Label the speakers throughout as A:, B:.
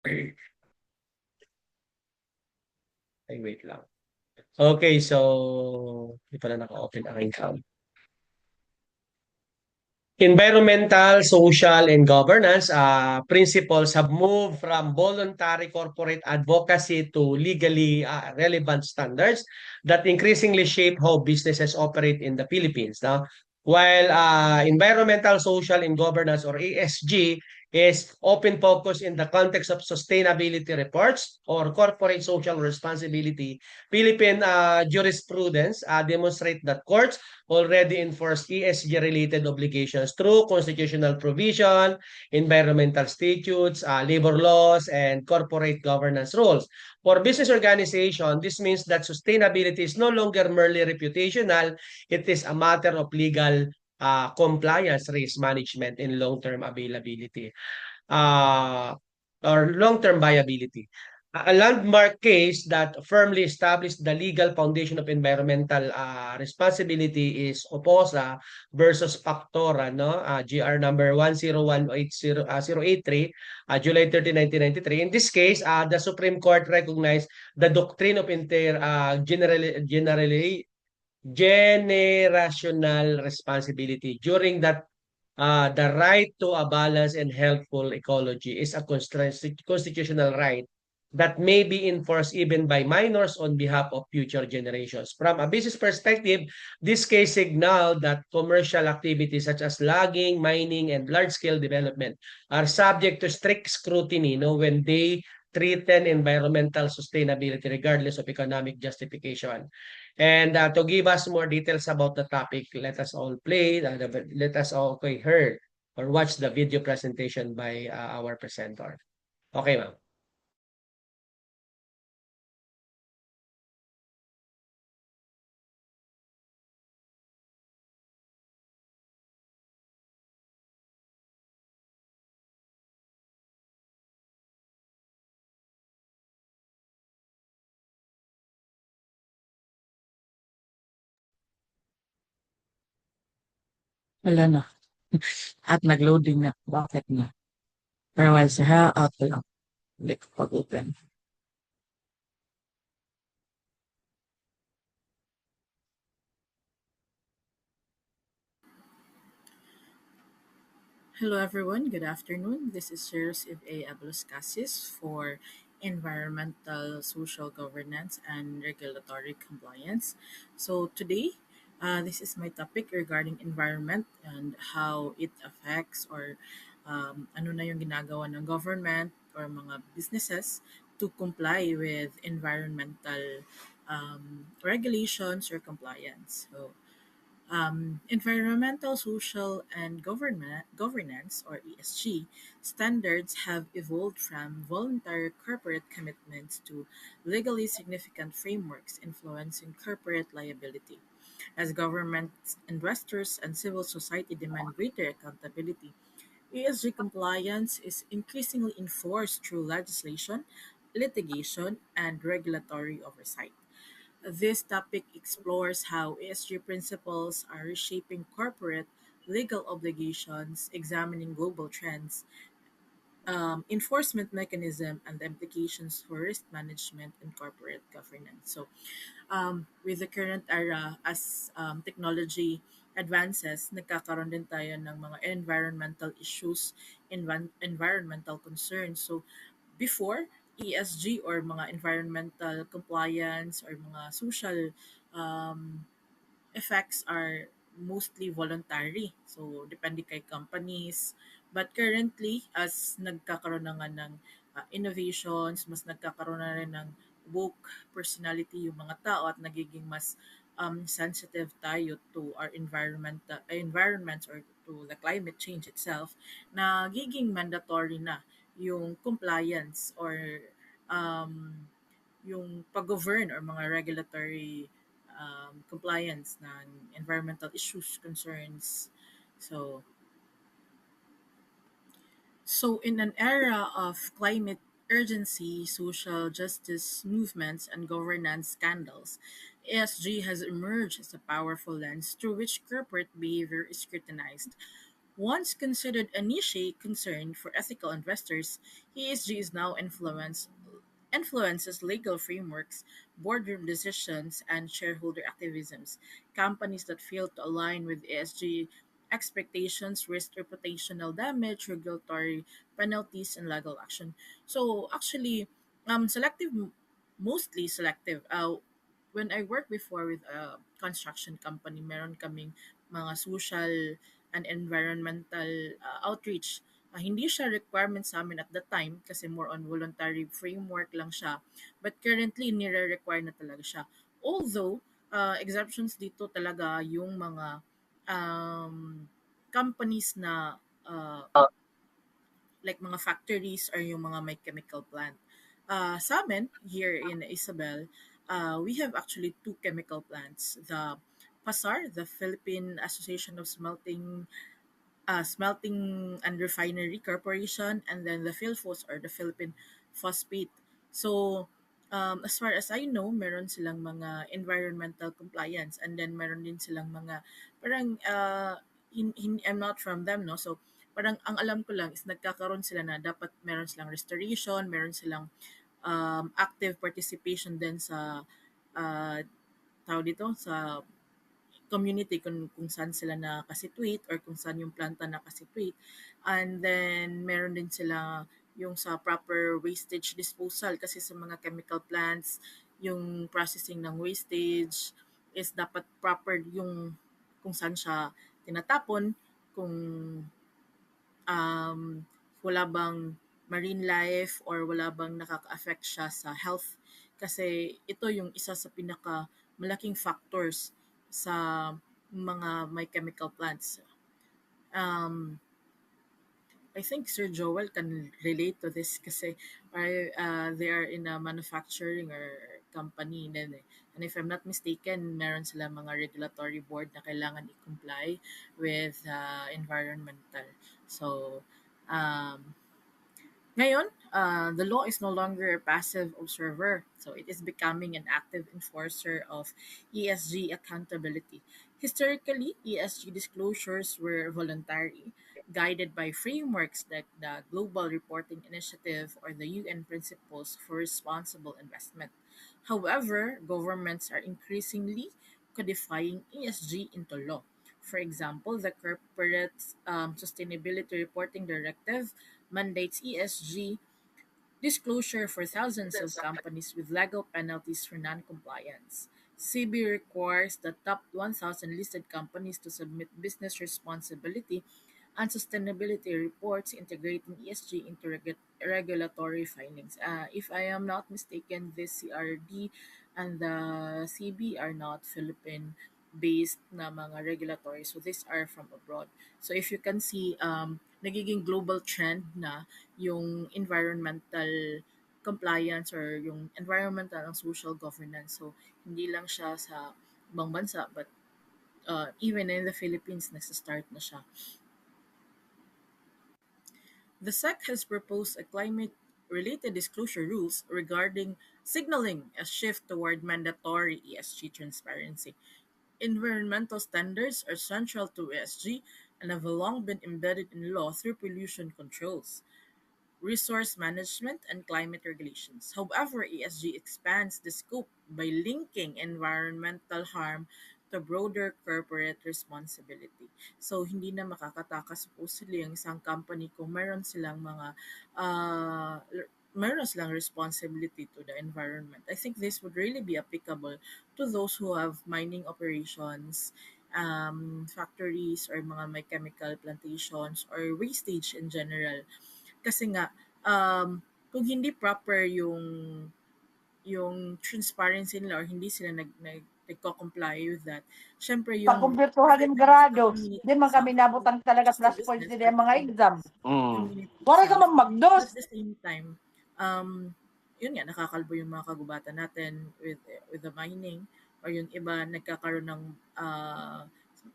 A: Ay, wait lang. Okay, so hindi pala naka-open ang account. Environmental, social, and governance principles have moved from voluntary corporate advocacy to legally relevant standards that increasingly shape how businesses operate in the Philippines. Now, while environmental, social, and governance or ESG is often focused in the context of sustainability reports or corporate social responsibility, Philippine jurisprudence demonstrate that courts already enforce ESG-related obligations through constitutional provision, environmental statutes, labor laws, and corporate governance rules. For business organization, this means that sustainability is no longer merely reputational, it is a matter of legal compliance, risk management, and long-term availability uh, or long-term viability. A landmark case that firmly established the legal foundation of environmental responsibility is Oposa versus Pactora, no? GR number 10180 July 30, 1993. In this case, the Supreme Court recognized the doctrine of generational responsibility. During that, the right to a balanced and healthful ecology is a constitutional right that may be enforced even by minors on behalf of future generations. From a business perspective, this case signaled that commercial activities such as logging, mining, and large-scale development are subject to strict scrutiny, when they threaten environmental sustainability regardless of economic justification. And to give us more details about the topic, let us all let us all hear or watch the video presentation by our presenter. Okay, ma'am.
B: Wala na. At nag-loading na. Bakit na? Pero while siya, out lang. Hindi ko pag-open.
C: Hello, everyone. Good afternoon. This is Sheriff A. Abluscasis for Environmental, Social Governance, and Regulatory Compliance. So, today, this is my topic regarding environment and how it affects or ano na yung ginagawa ng government or mga businesses to comply with environmental regulations or compliance. So, environmental, social, and governance, or ESG, standards have evolved from voluntary corporate commitments to legally significant frameworks influencing corporate liability. As governments, investors, and civil society demand greater accountability, ESG compliance is increasingly enforced through legislation, litigation, and regulatory oversight. This topic explores how ESG principles are reshaping corporate legal obligations, examining global trends, enforcement mechanism, and the implications for risk management and corporate governance. So, with the current era, as technology advances, nagkakaroon din tayo ng mga environmental issues, environmental concerns. So, before, ESG or mga environmental compliance or mga social um, effects are mostly voluntary. So, depende kay companies. But currently, as nagkakaroon na nga ng innovations, mas nagkakaroon na rin ng woke personality yung mga tao at nagiging mas sensitive tayo to our environments or to the climate change itself, nagiging mandatory na yung compliance or um, yung pag-govern or mga regulatory compliance ng environmental issues, concerns. So, in an era of climate urgency, social justice movements, and governance scandals, ESG has emerged as a powerful lens through which corporate behavior is scrutinized. Once considered a niche concern for ethical investors, ESG is now influences legal frameworks, boardroom decisions, and shareholder activisms. Companies that fail to align with ESG expectations risk reputational damage, regulatory penalties, and legal action. So actually, selective, mostly selective. When I worked before with a construction company, meron kaming mga social and environmental outreach. Hindi siya requirement sa amin at the time kasi more on voluntary framework lang siya. But currently, nire-require na talaga siya. Although, exemptions dito talaga yung mga um, companies na like mga factories or yung mga may chemical plant. Sa amin, here in Isabel, we have actually two chemical plants. The PASAR, the Philippine Association of Smelting and Refinery Corporation, and then the PhilPhos or the Philippine Phosphate. So, as far as I know, meron silang mga environmental compliance, and then meron din silang mga parang I'm not from them, no? So, parang ang alam ko lang is nagkakaroon sila na dapat meron silang restoration, meron silang active participation din sa uh, tawag dito sa community kung saan sila nakasituate or kung saan yung planta nakasituate. And then, meron din sila yung sa proper wastage disposal kasi sa mga chemical plants, yung processing ng wastage is dapat proper yung kung saan siya tinatapon, kung um, wala bang marine life or wala bang nakaka-affect siya sa health. Kasi ito yung isa sa pinaka malaking factors sa mga may chemical plants. Um, I think Sir Joel can relate to this kasi they are in a manufacturing or company din eh. And if I'm not mistaken, meron sila mga regulatory board na kailangan i-comply with environmental. So, um, ngayon, the law is no longer a passive observer, so it is becoming an active enforcer of ESG accountability. Historically, ESG disclosures were voluntary, guided by frameworks like the Global Reporting Initiative or the UN Principles for Responsible Investment. However, governments are increasingly codifying ESG into law. For example, the Corporate Sustainability Reporting Directive mandates ESG disclosure for thousands of companies with legal penalties for non-compliance. SEBI requires the top 1,000 listed companies to submit business responsibility and sustainability reports integrating ESG into regulatory filings. If I am not mistaken, this CRD and the CB are not Philippine-based na mga regulatory. So these are from abroad. So if you can see, nagiging global trend na yung environmental compliance or yung environmental and social governance. So hindi lang siya sa ibang bansa but even in the Philippines, nagsa-start na siya. The SEC has proposed a climate-related disclosure rules regarding signaling a shift toward mandatory ESG transparency. Environmental standards are central to ESG and have long been embedded in law through pollution controls, resource management, and climate regulations. However, ESG expands the scope by linking environmental harm to broader corporate responsibility. So, hindi na makakatakas supposedly ang isang company kung meron silang responsibility to the environment. I think this would really be applicable to those who have mining operations, factories, or mga may chemical plantations, or wastage in general. Kasi nga, kung hindi proper yung transparency nila or hindi sila nagko-comply with that, syempre yung
D: Pagkumpletuhan
C: effect
D: yung
C: naman sa
D: grado,
C: community,
D: di man kami nabutang talaga
C: just the
D: plus points
C: business,
D: din yung mga exam.
C: community
D: Wala ka
C: itself.
D: mang magdos.
C: But at the same time, yun nga, nakakalbo yung mga kagubatan natin with the mining or yung iba nagkakaroon ng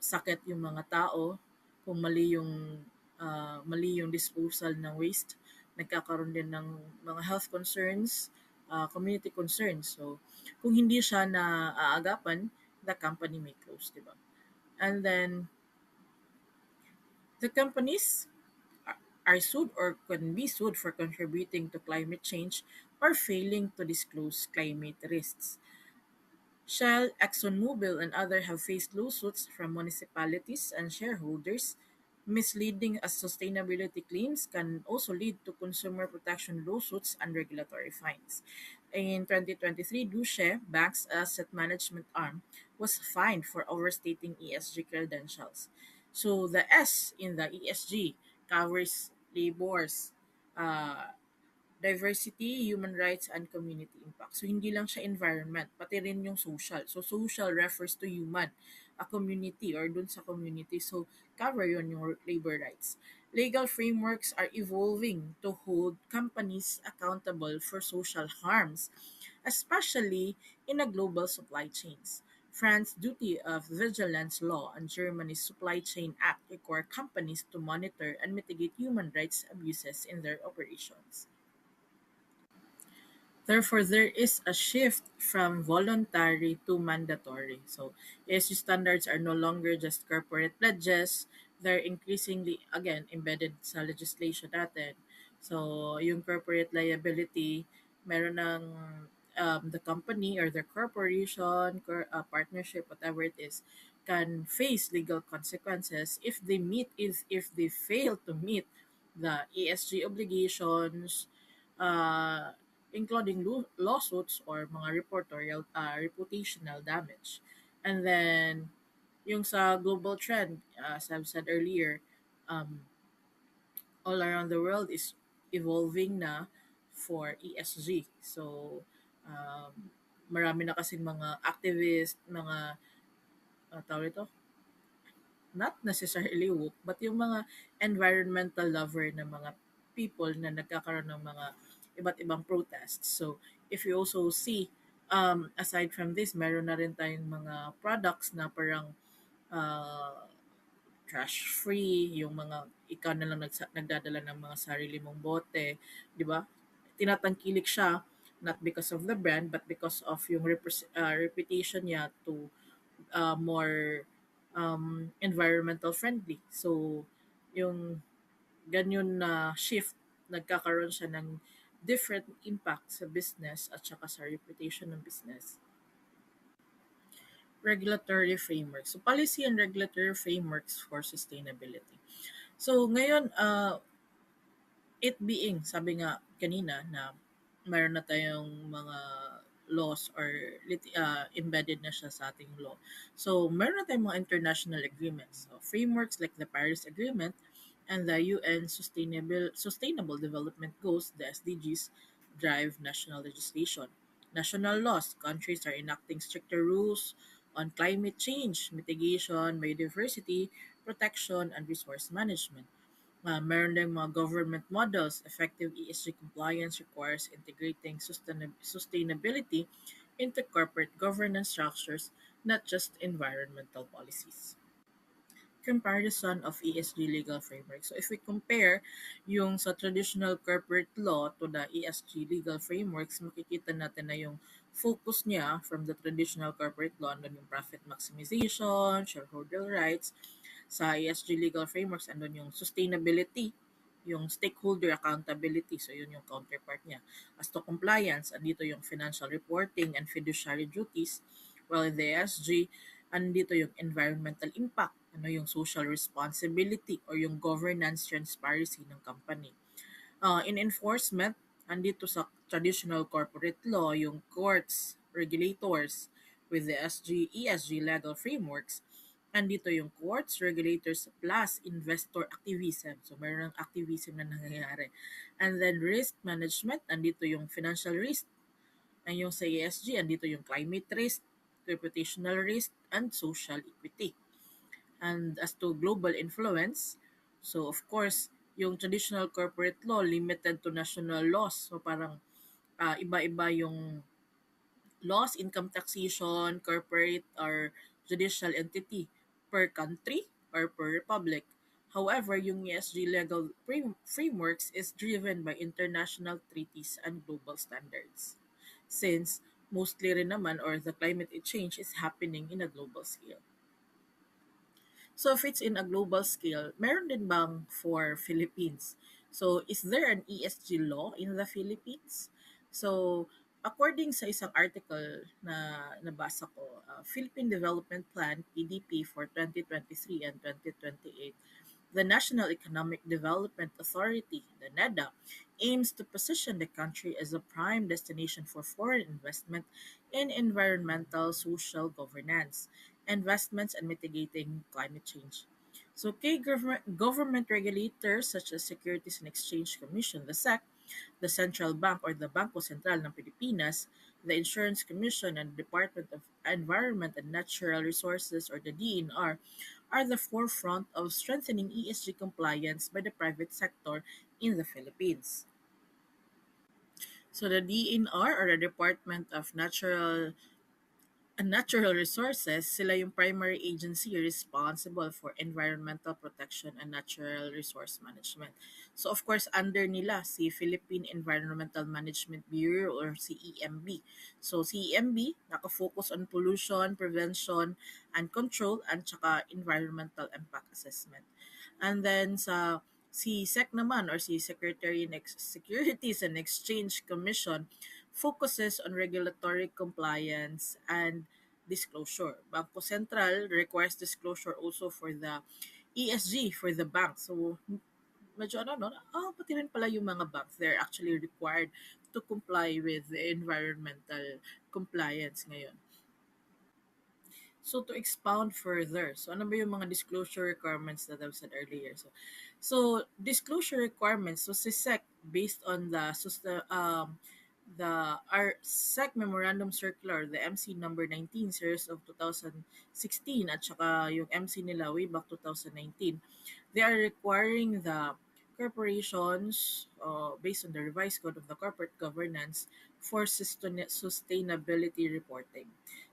C: sakit yung mga tao kung mali yung disposal ng waste, nagkakaroon din ng mga health concerns, community concerns. So, kung hindi siya na aagapan, the company may close, di ba? And then, The companies are sued or can be sued for contributing to climate change or failing to disclose climate risks. Shell, ExxonMobil, and others have faced lawsuits from municipalities and shareholders. Misleading as sustainability claims can also lead to consumer protection lawsuits and regulatory fines. In 2023, Deutsche Bank's asset management arm was fined for overstating ESG credentials. So the S in the ESG covers labors, uh, diversity, human rights, and community impact. So, hindi lang siya environment, pati rin yung social. So, social refers to human, a community or dun sa community. So, cover yun yung labor rights. Legal frameworks are evolving to hold companies accountable for social harms, especially in a global supply chains. France's duty of vigilance law and Germany's supply chain act require companies to monitor and mitigate human rights abuses in their operations. Therefore, there is a shift from voluntary to mandatory. So, ESG standards are no longer just corporate pledges. They're increasingly, again, embedded sa legislation natin. So, yung corporate liability, meron ng the company or the corporation, partnership, whatever it is, can face legal consequences if they fail to meet the ESG obligations, uh, including lawsuits or mga reputational damage. And then, yung sa global trend, as I've said earlier, um, all around the world is evolving na for ESG. So, marami na kasing mga activist, mga, tawag ito, not necessarily woke, but yung mga environmental lover na mga people na nagkakaroon ng mga iba't ibang protests. So, if you also see, aside from this, meron na rin tayong mga products na parang uh, trash-free, yung mga ikaw na lang nagdadala ng mga sarili mong bote, di ba? Tinatangkilik siya, not because of the brand, but because of yung reputation niya to more environmental friendly. So, yung ganyan na shift, nagkakaroon siya ng different impact sa business at saka sa reputation ng business. Regulatory frameworks. So, policy and regulatory frameworks for sustainability. So, ngayon, it being, sabi nga kanina na mayroon na tayong mga laws or embedded na siya sa ating law. So, meron na tayong mga international agreements. So, frameworks like the Paris Agreement and the UN Sustainable Development Goals, the SDGs, drive national legislation. National laws, countries are enacting stricter rules on climate change, mitigation, biodiversity, protection, and resource management. Meron din mga government models. Effective ESG compliance requires integrating sustainability into corporate governance structures, not just environmental policies. Comparison of ESG legal framework. So if we compare yung sa traditional corporate law to the ESG legal frameworks, makikita natin na yung focus niya from the traditional corporate law, andun yung profit maximization, shareholder rights. Sa ESG legal frameworks, andun yung sustainability, yung stakeholder accountability. So, yun yung counterpart niya. As to compliance, andito yung financial reporting and fiduciary duties. While in the ESG, andito yung environmental impact, ano yung social responsibility or yung governance transparency ng company. In enforcement, andito sa traditional corporate law, yung courts, regulators with the ESG legal frameworks, andito yung courts, regulators, plus investor activism. So, meron ng activism na nangyayari. And then risk management, andito yung financial risk. And yung sa ESG, andito yung climate risk, reputational risk, and social equity. And as to global influence, so of course, yung traditional corporate law limited to national laws. So parang iba-iba yung laws, income taxation, corporate or judicial entity per country or per republic. However, yung ESG legal frameworks is driven by international treaties and global standards. Since mostly rin naman or the climate change is happening in a global scale. So if it's in a global scale, meron din bang for Philippines? So is there an ESG law in the Philippines? So according sa isang article na nabasa ko, Philippine Development Plan PDP for 2023 and 2028, the National Economic Development Authority, the NEDA, aims to position the country as a prime destination for foreign investment in environmental social governance, investments, and mitigating climate change. So, key government regulators such as Securities and Exchange Commission, the SEC, the Central Bank or the Bangko Sentral ng Pilipinas, the Insurance Commission, and the Department of Environment and Natural Resources or the DENR are the forefront of strengthening ESG compliance by the private sector in the Philippines. So the DNR or the Department of Natural Resources, sila yung primary agency responsible for environmental protection and natural resource management. So of course, under nila si Philippine Environmental Management Bureau or CEMB. So CEMB, nakafocus on pollution, prevention, and control, and tsaka environmental impact assessment. And then si SEC naman or si Securities and Exchange Commission focuses on regulatory compliance and disclosure. Bangko Sentral requires disclosure also for the ESG for the bank. So, medyo ano, no? Pati rin pala yung mga banks, they're actually required to comply with the environmental compliance ngayon. So to expound further, so ano ba yung mga disclosure requirements that I've said earlier? So disclosure requirements, so si SEC based on the our SEC Memorandum Circular, the MC number 19 series of 2016 at saka yung MC nila way back 2019, they are requiring the corporations based on the revised code of the corporate governance for sustainability reporting.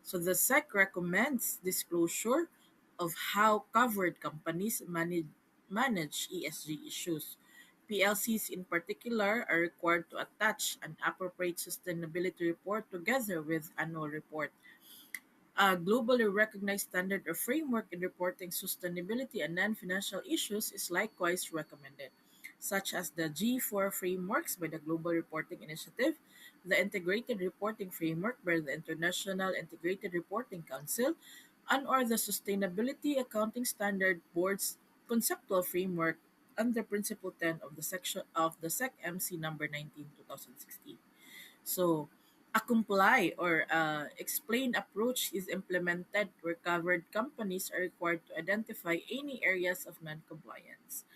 C: So the SEC recommends disclosure of how covered companies manage ESG issues. PLCs in particular are required to attach an appropriate sustainability report together with annual report. A globally recognized standard or framework in reporting sustainability and non-financial issues is likewise recommended, such as the G4 frameworks by the Global Reporting Initiative, the Integrated Reporting Framework by the International Integrated Reporting Council, and or the Sustainability Accounting Standard Board's conceptual framework under Principle 10 of the section of the SEC MC number 19 2016. So, a comply or explain approach is implemented where covered companies are required to identify any areas of non-compliance.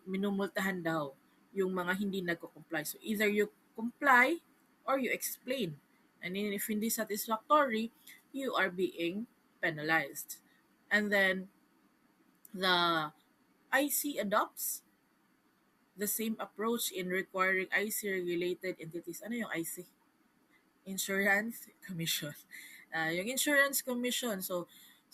C: Minumultahan daw yung mga hindi nagko-comply. So either you comply or you explain. And then if hindi satisfactory, you are being penalized. And then the IC adopts the same approach in requiring IC regulated entities. Ano yung IC? Insurance Commission. Yung Insurance Commission, so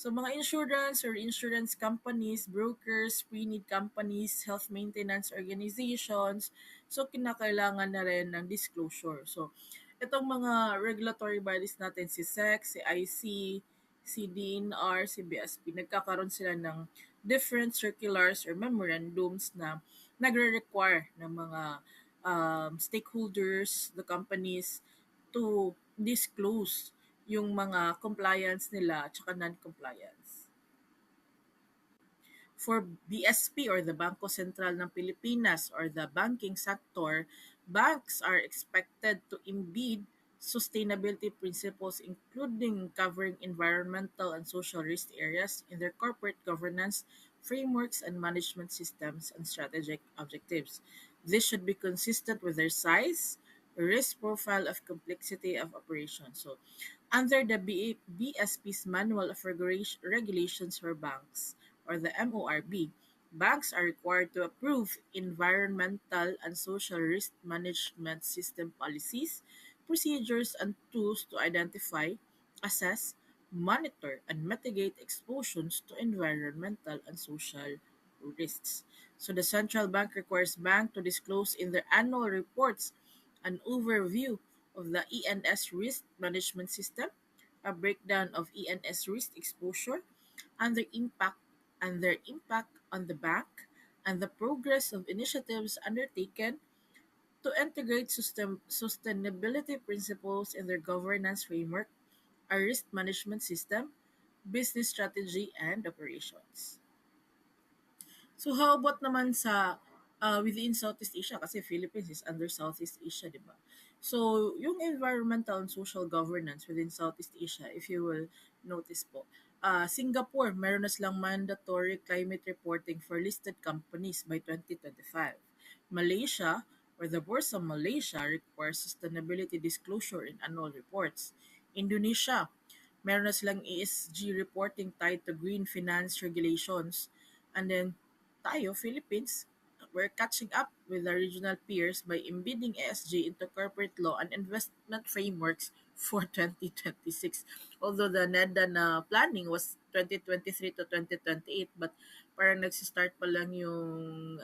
C: mga insurance or insurance companies, brokers, pre-need companies, health maintenance organizations, so kinakailangan na rin ng disclosure. So, itong mga regulatory bodies natin, si SEC, si IC, si DNR, si BSP, nagkakaroon sila ng different circulars or memorandums na nagre-require ng mga stakeholders, the companies, to disclose yung mga compliance nila at saka non-compliance. For BSP or the Bangko Sentral ng Pilipinas or the banking sector, banks are expected to embed sustainability principles including covering environmental and social risk areas in their corporate governance frameworks and management systems and strategic objectives. This should be consistent with their size, risk profile of complexity of operation. So, under the BSP's Manual of Regulations for Banks, or the MORB, banks are required to approve environmental and social risk management system policies, procedures, and tools to identify, assess, monitor, and mitigate exposures to environmental and social risks. So the central bank requires banks to disclose in their annual reports an overview of the ENS risk management system, a breakdown of ENS risk exposure, and the impact and their impact on the bank, and the progress of initiatives undertaken to integrate sustainability principles in their governance framework, a risk management system, business strategy, and operations. So how about naman sa within Southeast Asia kasi Philippines is under Southeast Asia, 'di ba? So, yung environmental and social governance within Southeast Asia, if you will notice po, Singapore, meron na silang mandatory climate reporting for listed companies by 2025. Malaysia, or the Board of Malaysia requires sustainability disclosure in annual reports. Indonesia, meron na silang ESG reporting tied to green finance regulations. And then tayo, Philippines, we're catching up with our regional peers by embedding ESG into corporate law and investment frameworks for 2026. Although the NEDA na planning was 2023 to 2028, but parang nagsistart pa lang yung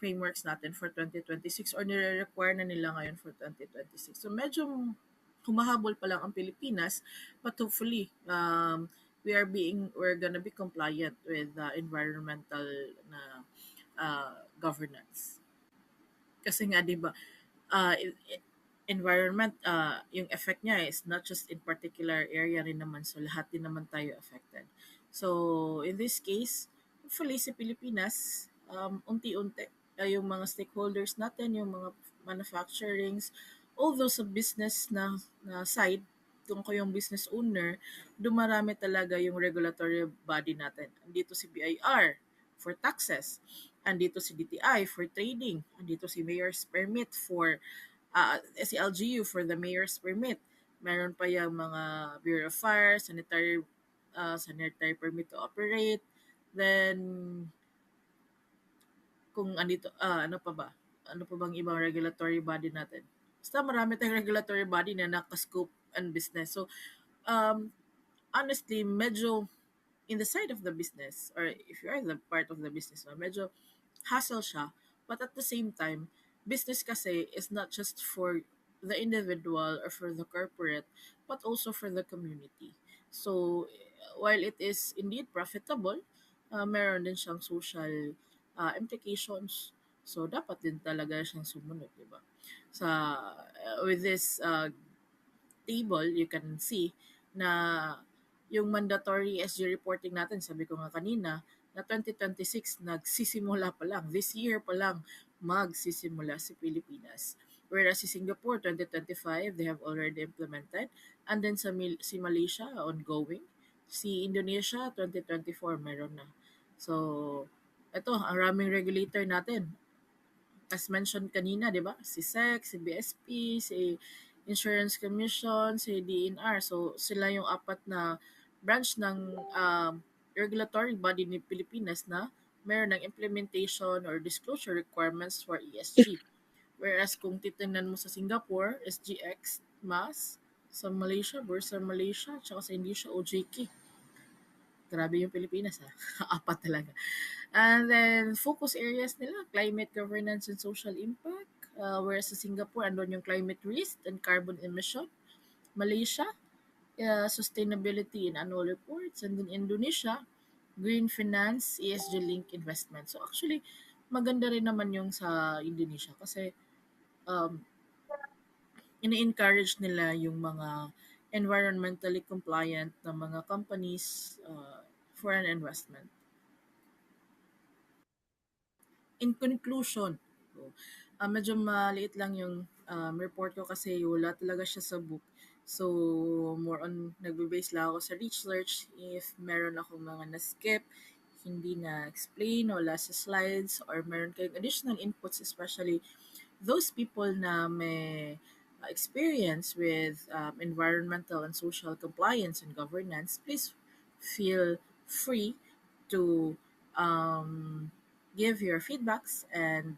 C: frameworks natin for 2026 or nire-require na nila ngayon for 2026. So medyo humahabol pa lang ang Pilipinas, but hopefully we're gonna be compliant with environmental na governance. Kasi nga 'di ba, uh, environment, yung effect niya is not just in particular area rin naman, so lahat din naman tayo affected. So in this case, hopefully sa Pilipinas, unti-unti yung mga stakeholders natin, yung mga manufacturings, although sa business na side, kung ko yung business owner, dumarami talaga yung regulatory body natin. Andito si BIR for taxes, andito si DTI for trading, andito si Mayor's Permit for si LGU for the Mayor's Permit. Meron pa yung mga Bureau of Fire, sanitary permit to operate. Then, kung andito, ano pa ba? Ano pa bang ibang regulatory body natin? Basta marami tayong regulatory body na nakascope and business. So, um, honestly, medyo in the side of the business, or if you are the part of the business, medyo hassle siya. But at the same time, business kasi is not just for the individual or for the corporate, but also for the community. So, while it is indeed profitable, meron din siyang social implications. So, dapat din talaga siyang sumunod, di ba? Sa, with this table, you can see na yung mandatory ESG reporting natin, sabi ko nga kanina, na 2026 nagsisimula pa lang. This year pa lang magsisimula si Pilipinas. Whereas si Singapore 2025 they have already implemented, and then si Malaysia ongoing. Si Indonesia 2024 meron na. So ito, ang raming regulator natin as mentioned kanina, 'di ba? Si SEC, si BSP, si Insurance Commission, si DNR. So sila yung apat na branch ng regulatory body ni Pilipinas na meron ng implementation or disclosure requirements for ESG. Whereas kung titingnan mo sa Singapore, SGX, MAS, sa Malaysia, Bursa Malaysia, tsaka sa Indonesia, OJK. Grabe yung Pilipinas ha. Apat talaga. And then, focus areas nila, climate governance and social impact. Whereas sa Singapore, andun yung climate risk and carbon emission. Malaysia, sustainability in annual reports. And then Indonesia, green finance, ESG-linked investment. So actually, maganda rin naman yung sa Indonesia kasi um, ini-encourage nila yung mga environmentally compliant na mga companies for an investment. In conclusion, so, medyo maliit lang yung report ko kasi wala talaga siya sa book. So, more on nagbe-base lang ako sa research. If meron akong mga na-skip, hindi na-explain, wala sa slides, or meron kayong additional inputs, especially those people na may experience with environmental and social compliance and governance, please feel free to um, give your feedbacks and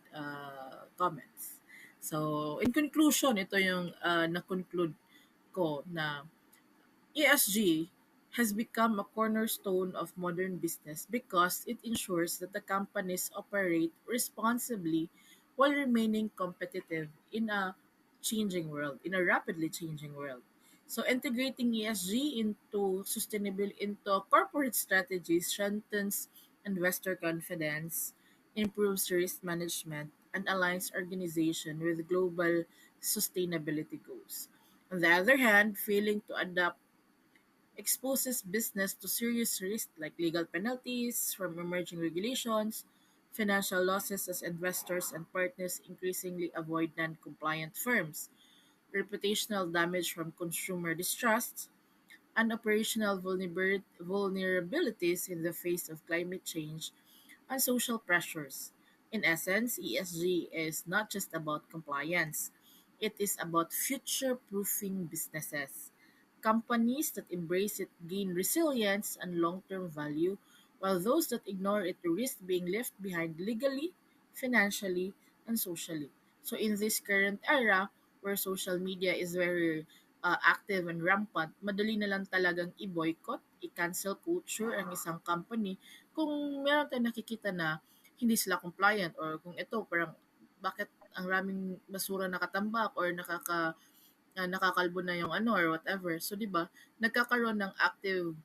C: comments. So, in conclusion, ito yung na-conclude ko na ESG has become a cornerstone of modern business because it ensures that the companies operate responsibly while remaining competitive in a changing world, in a rapidly changing world. So integrating ESG into corporate strategies strengthens investor confidence, improves risk management, and aligns organization with global sustainability goals. On the other hand, failing to adapt exposes business to serious risks like legal penalties from emerging regulations, financial losses as investors and partners increasingly avoid non-compliant firms, reputational damage from consumer distrust, and operational vulnerabilities in the face of climate change and social pressures. In essence, ESG is not just about compliance, it is about future proofing businesses. Companies that embrace it gain resilience and long term value, while those that ignore it risk being left behind legally, financially, and socially. So, in this current era where social media is very active and rampant, madali na lang talagang i-boycott, i-cancel culture ang isang company kung meron tayong nakikita na hindi sila compliant or kung ito parang bakit ang raming basura nakatambak or nakakalbo na yung ano or whatever. So 'di ba, nagkakaroon ng active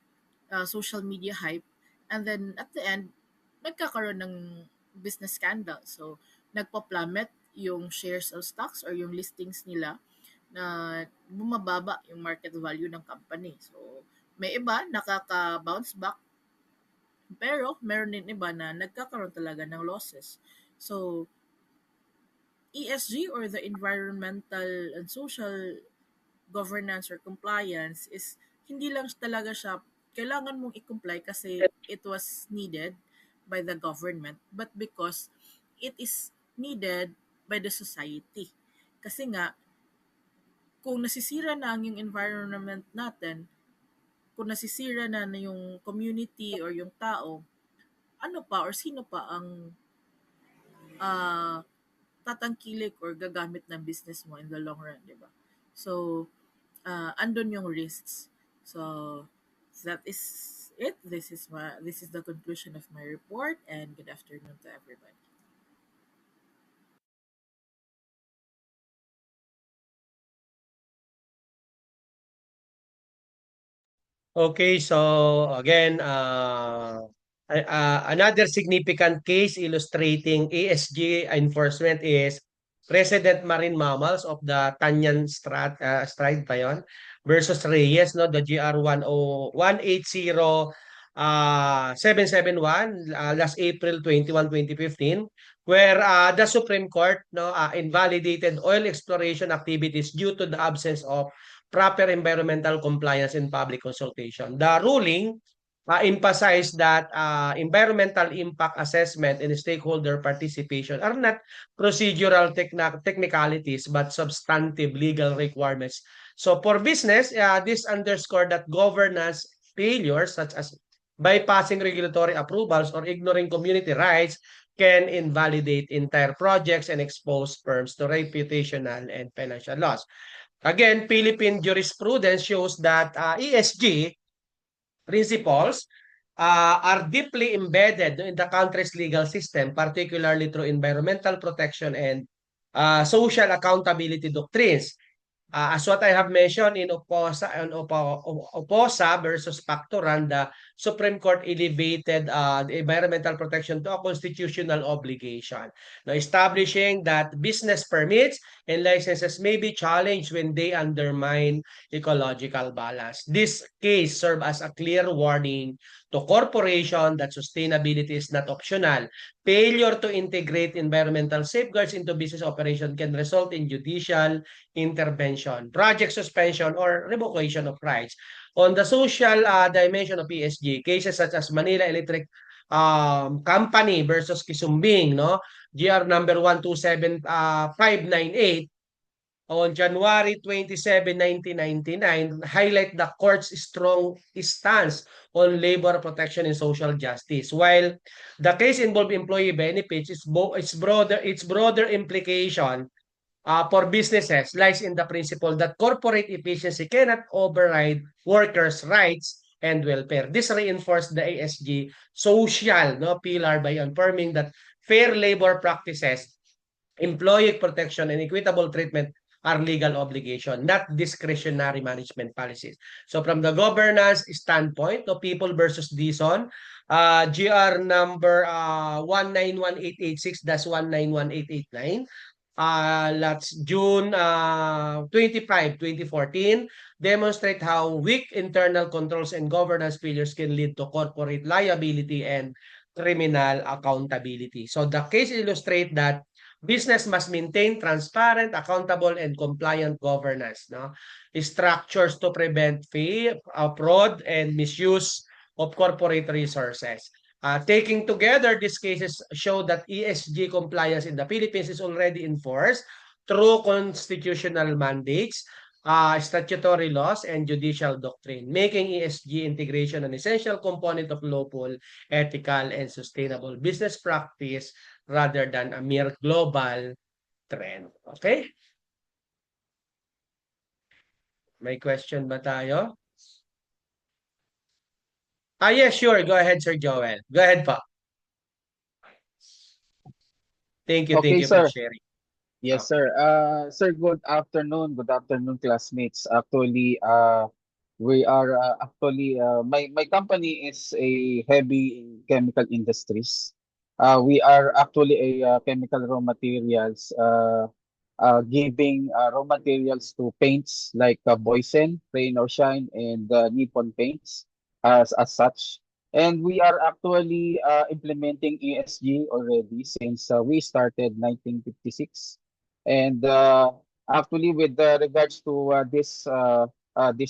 C: social media hype and then at the end nagkakaroon ng business scandal. So nagpa-plummet yung shares of stocks or yung listings nila na bumababa yung market value ng company. So may iba nakaka-bounce back pero meron din iba na nagkakaroon talaga ng losses. So, ESG or the environmental and social governance or compliance is hindi lang talaga siya kailangan mong i-comply kasi it was needed by the government but because it is needed by the society. Kasi nga, kung nasisira na ang yung environment natin, kung nasisira na yung community or yung tao, ano pa or sino pa ang ah, tatangkilik or gagamit ng business mo in the long run, di ba? So, andun yung risks. So, that is it. This is the conclusion of my report and good afternoon to everybody.
A: Okay, so again, another significant case illustrating ESG enforcement is President Marine Mammals of the Tanyan Stride pa yun, versus Reyes, no, the GR 180 771 last April 21, 2015, where the Supreme Court no invalidated oil exploration activities due to the absence of proper environmental compliance and public consultation. The ruling emphasized that environmental impact assessment and stakeholder participation are not procedural technicalities but substantive legal requirements. So for business, this underscored that governance failures such as bypassing regulatory approvals or ignoring community rights can invalidate entire projects and expose firms to reputational and financial loss. Again, Philippine jurisprudence shows that ESG principles are deeply embedded in the country's legal system, particularly through environmental protection and social accountability doctrines. As what I have mentioned in Oposa versus Pactoran, the Supreme Court elevated the environmental protection to a constitutional obligation. Now, establishing that business permits and licenses may be challenged when they undermine ecological balance. This case serves as a clear warning to corporations that sustainability is not optional. Failure to integrate environmental safeguards into business operation can result in judicial intervention, project suspension, or revocation of rights. On the social dimension of ESG, cases such as Manila Electric Company versus Kisumbing, no? GR number 127598 on January 27, 1999, highlight the court's strong stance on labor protection and social justice. While the case involved employee benefits, its broader implication for businesses lies in the principle that corporate efficiency cannot override workers' rights and welfare. This reinforced the ESG social pillar by affirming that fair labor practices, employee protection, and equitable treatment are legal obligation, not discretionary management policies. So from the governance standpoint of People versus Dizon, GR number 1918886-191889, that's June 25, 2014, demonstrate how weak internal controls and governance failures can lead to corporate liability and criminal accountability. So the case illustrate that business must maintain transparent, accountable, and compliant governance, no? Structures to prevent fee, fraud, and misuse of corporate resources. Taking together, these cases show that ESG compliance in the Philippines is already enforced through constitutional mandates, statutory laws, and judicial doctrine, making ESG integration an essential component of lawful, ethical, and sustainable business practice rather than a mere global trend. Okay? May question ba tayo? Yes, sure. Go ahead, Sir Joel. Go ahead pa. Thank you
E: Okay,
A: for
E: sir.
A: sharing.
E: Yes, sir. Sir, good afternoon. Good afternoon, classmates. Actually, we are actually my company is a heavy in chemical industries. We are actually a chemical raw materials, giving raw materials to paints like Boysen, Rain or Shine, and Nippon Paints as such. And we are actually implementing ESG already since we started 1956. And actually, with regards to this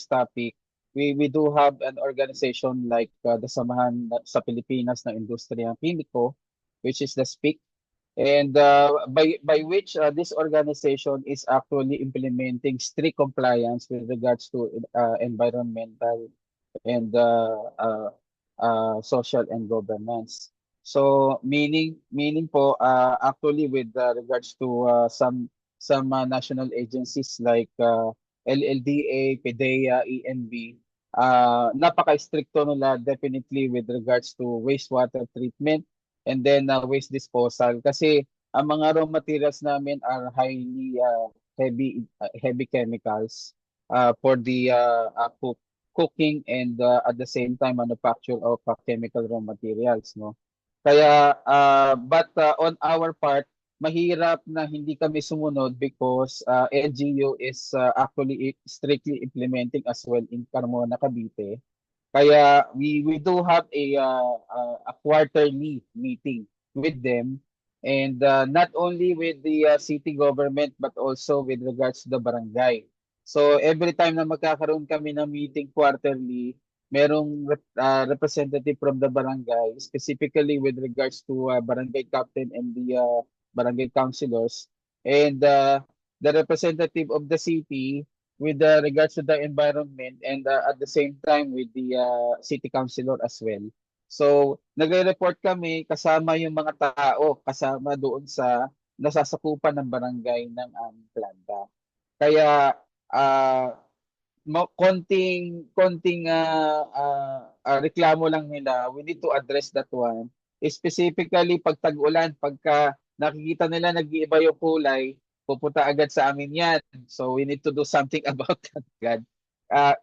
E: topic, we do have an organization like the Samahan sa Pilipinas ng Industriya Kimiko, which is the SPIC, and by which this organization is actually implementing strict compliance with regards to environmental and social and governance. So meaning po actually with regards to some national agencies like LLDA, PDEA, ENV, napaka-stricto nila definitely with regards to wastewater treatment and then waste disposal kasi ang mga raw materials namin are highly heavy chemicals for the cooking and at the same time manufacture of chemical raw materials, no. Kaya but on our part mahirap na hindi kami sumunod because LGU is actually strictly implementing as well in Carmona, Cavite. Kaya we do have a quarterly meeting with them, and not only with the city government but also with regards to the barangay. So every time na magkakaroon kami ng meeting quarterly, merong representative from the barangay, specifically with regards to barangay captain and the barangay councilors, and the representative of the city with regards to the environment, and at the same time with the city councilor as well. So nagre-report kami kasama yung mga tao kasama doon sa nasasakupan ng barangay ng aming planta. Kaya konting reklamo lang nila, we need to address that one. Specifically pag tag-ulan, pagka nakikita nila nag-iiba yung kulay, pupunta agad sa amin yan. So we need to do something about that agad.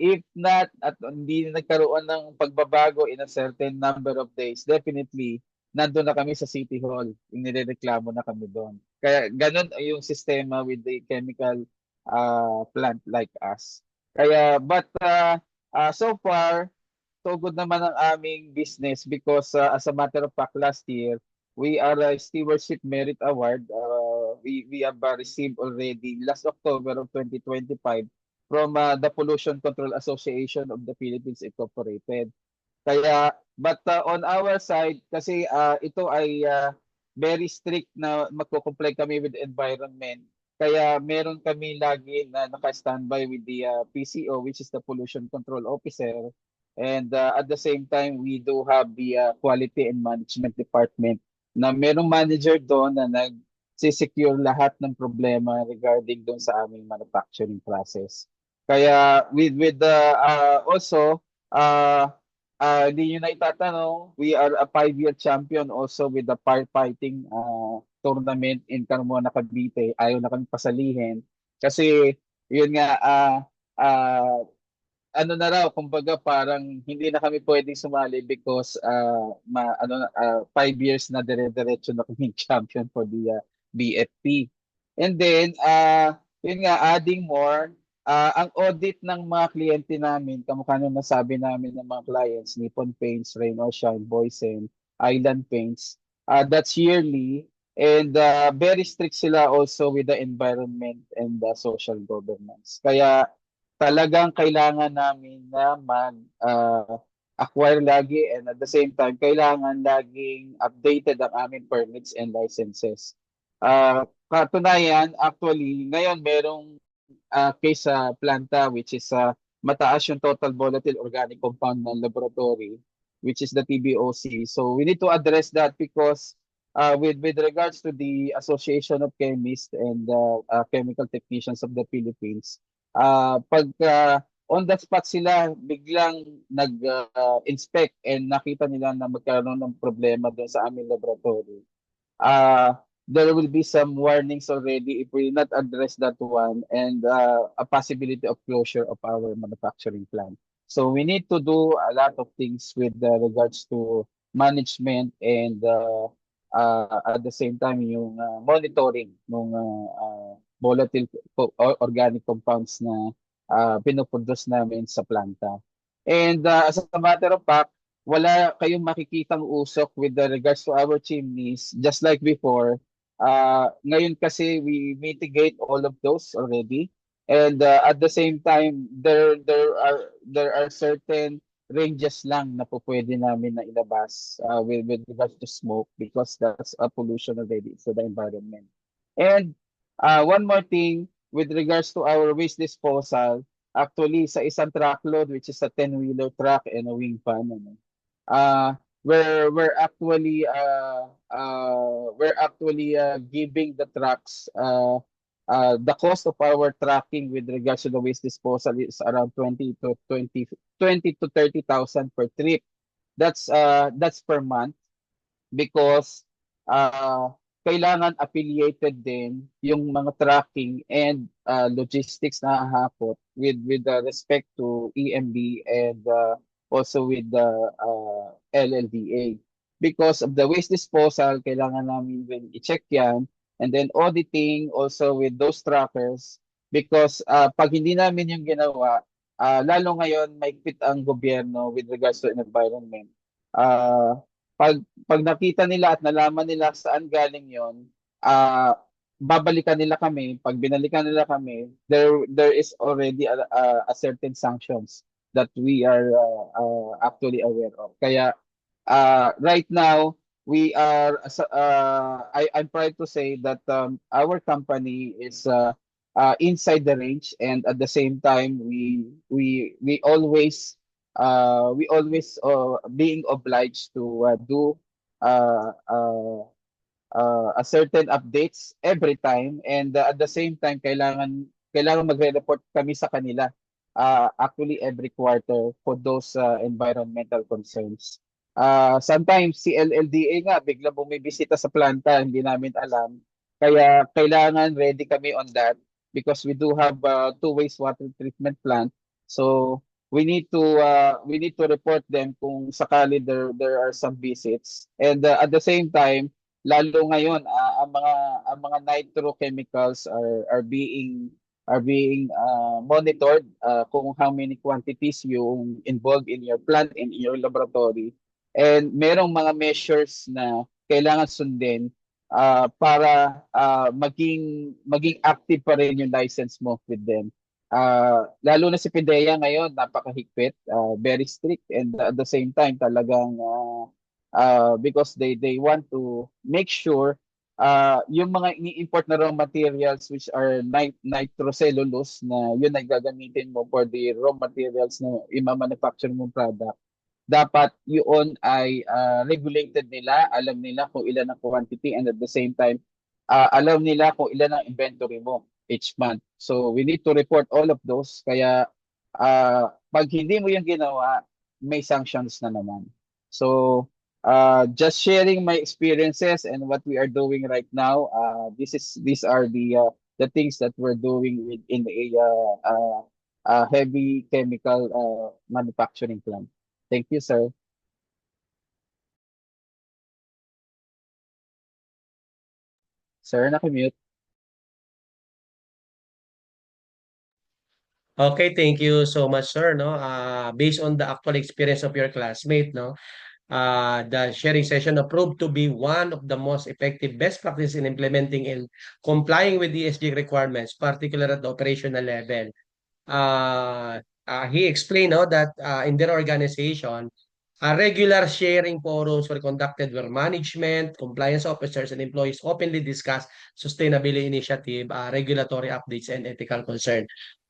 E: If not, at hindi nagkaroon ng pagbabago in a certain number of days, definitely, nandun na kami sa City Hall. Yung nirereklamo na kami doon. Kaya ganun yung sistema with the chemical plant like us. Kaya, but so far, so good naman ang aming business because as a matter of fact, last year, we are a Stewardship Merit Award. We have received already last October of 2025 from the Pollution Control Association of the Philippines Incorporated. Kaya, but on our side, kasi ito ay very strict na magko-comply kami with environment. Kaya meron kami lagi na naka-standby with the PCO, which is the Pollution Control Officer. And at the same time, we do have the Quality and Management Department na merong manager doon na nag-secure lahat ng problema regarding doon sa aming manufacturing process. Kaya with also, hindi nyo na itatanong, we are a 5-year champion also with the firefighting tournament in Carmona, Cavite. Ayaw na kami pasalihin Kasi yun nga, ah, ano na raw, kumbaga parang hindi na kami pwedeng sumali because 5 years na dire-diretso na kaming champion for the BFP. And then, yun nga, adding more, ang audit ng mga kliyente namin, kamukha nung nasabi namin ng mga clients, Nippon Paints, Rain or Shine, Boysen, Island Paints, that's yearly. And very strict sila also with the environment and the social governance. Kaya talagang kailangan namin na acquire lagi, and at the same time kailangan laging updated ang aming permits and licenses. Katunayan, actually ngayon merong case sa planta which is mataas yung total volatile organic compound ng laboratory, which is the TBOC. So we need to address that because with regards to the Association of Chemists and Chemical Technicians of the Philippines, pag on the spot sila biglang nag-inspect and nakita nila na magkaroon ng problema doon sa aming laboratory, uh, there will be some warnings already if we not address that one, and a possibility of closure of our manufacturing plant. So we need to do a lot of things with regards to management and at the same time yung monitoring ng volatile organic compounds na pinoproduce namin sa planta. And as a matter of fact, wala kayong makikitang usok with regards to our chimneys, just like before. Ngayon kasi we mitigate all of those already, and at the same time there are certain ranges lang na po pwede namin na ilabas with regards to smoke, because that's a pollution already to the environment. And one more thing with regards to our waste disposal, actually sa isang truckload, which is a 10-wheeler truck and a wing pan, uh, we're actually giving the trucks the cost of our tracking with regards to the waste disposal is around 20 to 30,000 per trip. That's per month, because uh, kailangan affiliated din yung mga tracking and logistics na hahakot with respect to EMB and also with the LLDA. Because of the waste disposal, kailangan namin rin i-check yan, and then auditing also with those trackers, because pag hindi namin yung ginawa, lalo ngayon maigpit ang gobyerno with regards to environment. Uh, pag nakita nila at nalaman nila saan galing yon, babalikan nila kami. Pag binalikan nila kami, there is already a certain sanctions that we are actually aware of. Kaya right now, I'm proud to say that our company is inside the range, and at the same time we always being obliged to do uh, uh, a certain updates every time, and at the same time kailangan magre-report kami sa kanila actually every quarter for those environmental concerns. Sometimes si LLDA nga bigla bumibisita sa planta, hindi namin alam. Kaya kailangan ready kami on that, because we do have two wastewater treatment plant. So we need to report them kung sakali there are some visits. And at the same time, lalo ngayon ang mga nitrochemicals are being monitored, kung how many quantities yung involved in your plant, in your laboratory, and merong mga measures na kailangan sundin para maging active pa rin yung license mo with them. Lalo na si PIDEA ngayon, napakahigpit, very strict, and at the same time talagang because they want to make sure yung mga ini-import na raw materials, which are nitrocellulose, na yun ay gagamitin mo for the raw materials na ima-manufacture mong product, dapat yun ay regulated nila, alam nila kung ilan ang quantity, and at the same time alam nila kung ilan ang inventory mo each month. So we need to report all of those. Kaya pag hindi mo yung ginawa, may sanctions na naman. So just sharing my experiences and what we are doing right now. These are the the things that we're doing in a heavy chemical manufacturing plant. Thank you, sir. Sir, nakimute.
A: Okay, thank you so much, sir. No, based on the actual experience of your classmate, no, the sharing session proved to be one of the most effective best practices in implementing and complying with ESG requirements, particularly at the operational level. He explained, no, that in their organization, regular sharing forums were conducted where management, compliance officers, and employees openly discuss sustainability initiative, regulatory updates, and ethical concern.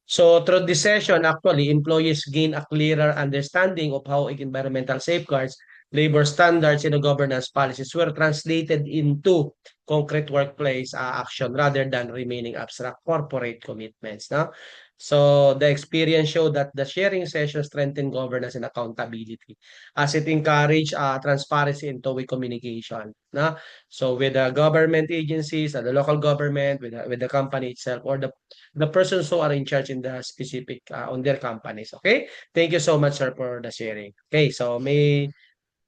A: So through this session, actually, employees gain a clearer understanding of how environmental safeguards, labor standards, and the governance policies were translated into concrete workplace action rather than remaining abstract corporate commitments. No? So the experience showed that the sharing session strengthened governance and accountability as it encouraged transparency and two-way communication. No? So with the government agencies, the local government, with the company itself, or the persons who are in charge in the specific on their companies. Okay? Thank you so much, sir, for the sharing. Okay, so may